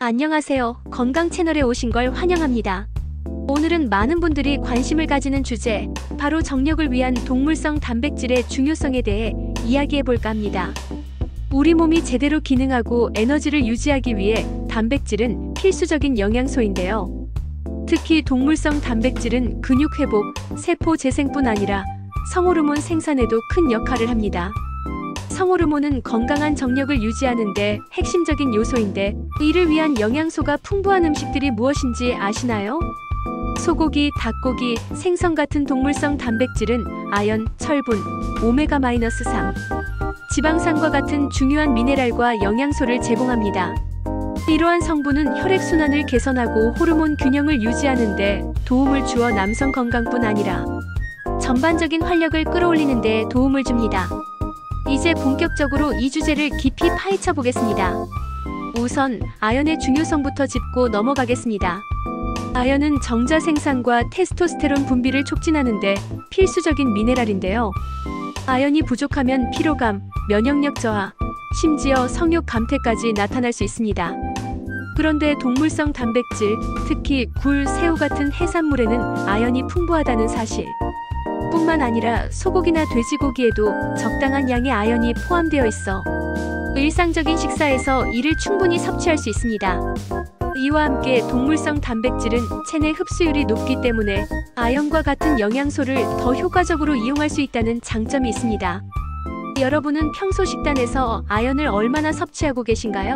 안녕하세요. 건강 채널에 오신 걸 환영합니다. 오늘은 많은 분들이 관심을 가지는 주제, 바로 정력을 위한 동물성 단백질의 중요성에 대해 이야기해 볼까 합니다. 우리 몸이 제대로 기능하고 에너지를 유지하기 위해 단백질은 필수적인 영양소인데요. 특히 동물성 단백질은 근육 회복, 세포 재생뿐 아니라 성호르몬 생산에도 큰 역할을 합니다. 성호르몬은 건강한 정력을 유지하는 데 핵심적인 요소인데, 이를 위한 영양소가 풍부한 음식들이 무엇인지 아시나요? 소고기, 닭고기, 생선 같은 동물성 단백질은 아연, 철분, 오메가-3, 지방산과 같은 중요한 미네랄과 영양소를 제공합니다. 이러한 성분은 혈액순환을 개선하고 호르몬 균형을 유지하는 데 도움을 주어 남성 건강뿐 아니라 전반적인 활력을 끌어올리는 데 도움을 줍니다. 이제 본격적으로 이 주제를 깊이 파헤쳐 보겠습니다. 우선 아연의 중요성부터 짚고 넘어가겠습니다. 아연은 정자 생산과 테스토스테론 분비를 촉진하는 데 필수적인 미네랄인데요. 아연이 부족하면 피로감, 면역력 저하, 심지어 성욕 감퇴까지 나타날 수 있습니다. 그런데 동물성 단백질, 특히 굴, 새우 같은 해산물에는 아연이 풍부하다는 사실 뿐만 아니라 소고기나 돼지고기에도 적당한 양의 아연이 포함되어 있어 일상적인 식사에서 이를 충분히 섭취할 수 있습니다. 이와 함께 동물성 단백질은 체내 흡수율이 높기 때문에 아연과 같은 영양소를 더 효과적으로 이용할 수 있다는 장점이 있습니다. 여러분은 평소 식단에서 아연을 얼마나 섭취하고 계신가요?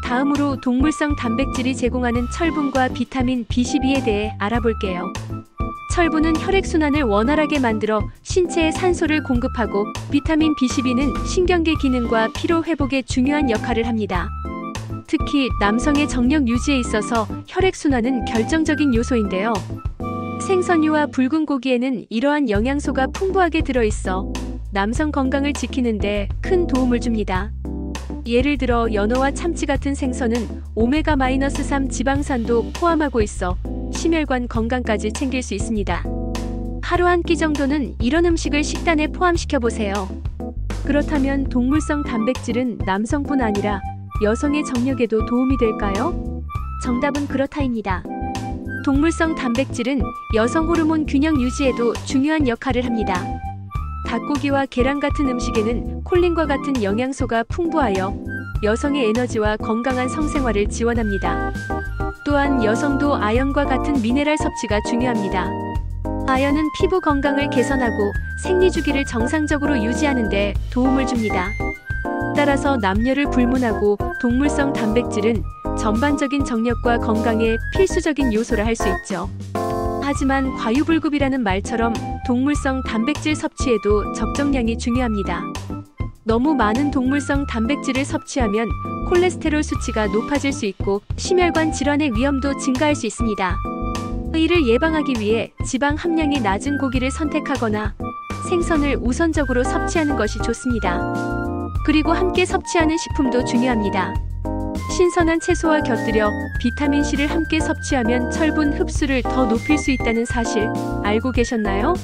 다음으로 동물성 단백질이 제공하는 철분과 비타민 B12에 대해 알아볼게요. 철분은 혈액순환을 원활하게 만들어 신체에 산소를 공급하고, 비타민 B12는 신경계 기능과 피로 회복에 중요한 역할을 합니다. 특히 남성의 정력 유지에 있어서 혈액순환은 결정적인 요소인데요. 생선류와 붉은 고기에는 이러한 영양소가 풍부하게 들어있어 남성 건강을 지키는 데 큰 도움을 줍니다. 예를 들어 연어와 참치 같은 생선은 오메가-3 지방산도 포함하고 있어 심혈관 건강까지 챙길 수 있습니다. 하루 한 끼 정도는 이런 음식을 식단에 포함시켜 보세요. 그렇다면 동물성 단백질은 남성뿐 아니라 여성의 정력에도 도움이 될까요? 정답은 그렇다입니다. 동물성 단백질은 여성 호르몬 균형 유지에도 중요한 역할을 합니다. 닭고기와 계란 같은 음식에는 콜린과 같은 영양소가 풍부하여 여성의 에너지와 건강한 성생활을 지원합니다. 또한 여성도 아연과 같은 미네랄 섭취가 중요합니다. 아연은 피부 건강을 개선하고 생리주기를 정상적으로 유지하는 데 도움을 줍니다. 따라서 남녀를 불문하고 동물성 단백질은 전반적인 정력과 건강에 필수적인 요소라 할 수 있죠. 하지만 과유불급이라는 말처럼 동물성 단백질 섭취에도 적정량이 중요합니다. 너무 많은 동물성 단백질을 섭취하면 콜레스테롤 수치가 높아질 수 있고 심혈관 질환의 위험도 증가할 수 있습니다. 이를 예방하기 위해 지방 함량이 낮은 고기를 선택하거나 생선을 우선적으로 섭취하는 것이 좋습니다. 그리고 함께 섭취하는 식품도 중요합니다. 신선한 채소와 곁들여 비타민C를 함께 섭취하면 철분 흡수를 더 높일 수 있다는 사실 알고 계셨나요?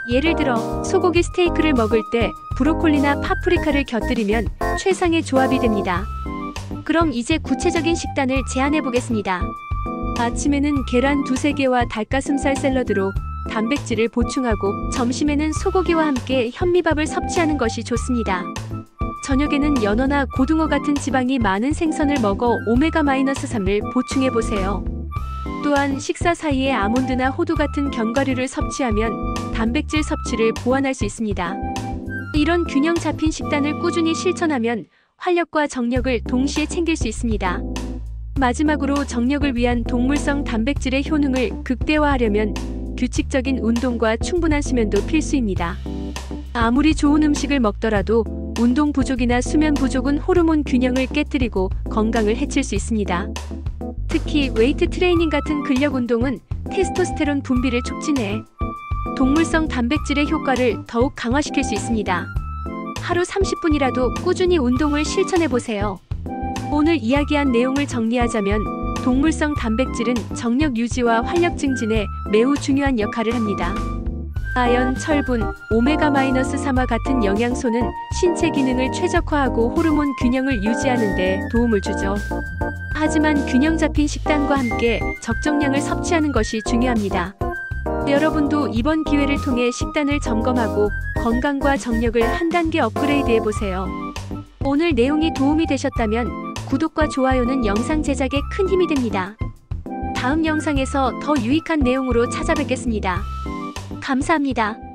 예를 들어 소고기 스테이크를 먹을 때 브로콜리나 파프리카를 곁들이면 최상의 조합이 됩니다. 그럼 이제 구체적인 식단을 제안해 보겠습니다. 아침에는 계란 2~3개와 닭가슴살 샐러드로 단백질을 보충하고, 점심에는 소고기와 함께 현미밥을 섭취하는 것이 좋습니다. 저녁에는 연어나 고등어 같은 지방이 많은 생선을 먹어 오메가-3을 보충해 보세요. 또한 식사 사이에 아몬드나 호두 같은 견과류를 섭취하면 단백질 섭취를 보완할 수 있습니다. 이런 균형 잡힌 식단을 꾸준히 실천하면 활력과 정력을 동시에 챙길 수 있습니다. 마지막으로 정력을 위한 동물성 단백질의 효능을 극대화하려면 규칙적인 운동과 충분한 수면도 필수입니다. 아무리 좋은 음식을 먹더라도 운동 부족이나 수면 부족은 호르몬 균형을 깨뜨리고 건강을 해칠 수 있습니다. 특히 웨이트 트레이닝 같은 근력 운동은 테스토스테론 분비를 촉진해 동물성 단백질의 효과를 더욱 강화시킬 수 있습니다. 하루 30분이라도 꾸준히 운동을 실천해 보세요. 오늘 이야기한 내용을 정리하자면 동물성 단백질은 정력 유지와 활력 증진에 매우 중요한 역할을 합니다. 아연, 철분, 오메가-3와 같은 영양소는 신체 기능을 최적화하고 호르몬 균형을 유지하는 데 도움을 주죠. 하지만 균형 잡힌 식단과 함께 적정량을 섭취하는 것이 중요합니다. 여러분도 이번 기회를 통해 식단을 점검하고 건강과 정력을 한 단계 업그레이드해 보세요. 오늘 내용이 도움이 되셨다면 구독과 좋아요는 영상 제작에 큰 힘이 됩니다. 다음 영상에서 더 유익한 내용으로 찾아뵙겠습니다. 감사합니다.